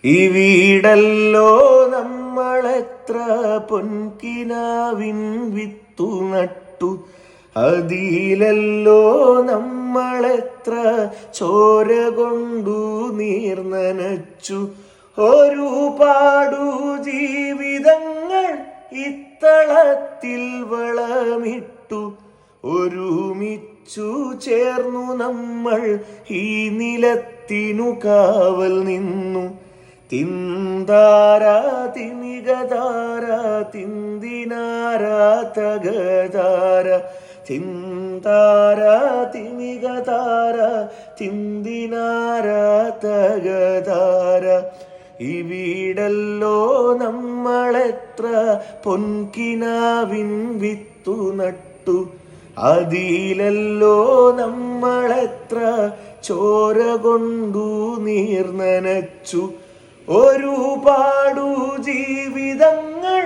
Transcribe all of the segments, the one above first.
ഈ വീടല്ലോ നമ്മളെത്ര പൊൻകിനാവിൻ വിത്തു നട്ടു, അതിലല്ലോ നമ്മളെത്ര ചോര കൊണ്ടു നീർ നനച്ചു. ഒരുപാടു ജീവിതങ്ങൾ ഇത്തളത്തിൽ വളമിട്ടു, ഒരുമിച്ചു ചേർന്നു നമ്മൾ ഈ നിലത്തിനു കാവൽ നിന്നു. തിന്താര തിമികതാര തിന്തിനാര തകതാര, തിന്താര തിമികതാര തിന്തിനാര തകതാര. ഈ വീടല്ലോ നമ്മളെത്ര പൊൻകിനാവിൻ വിത്തു നട്ടു, അതിലല്ലോ നമ്മളെത്ര ചോര കൊണ്ടു നീർ നനച്ചു. ഒരുപാടു ജീവിതങ്ങൾ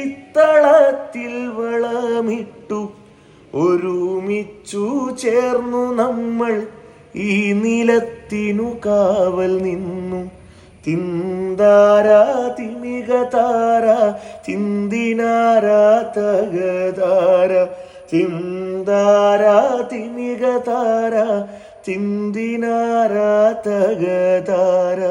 ഇത്തളത്തിൽ വളമിട്ടു, ഒരുമിച്ചു ചേർന്നു നമ്മൾ ഈ നിലത്തിനു കാവൽ നിന്നു. തിന്താര തിമികതാര തിന്തിനാര തകതാര, തിന്താര തിമികതാര തിന്തിനാര തകതാര.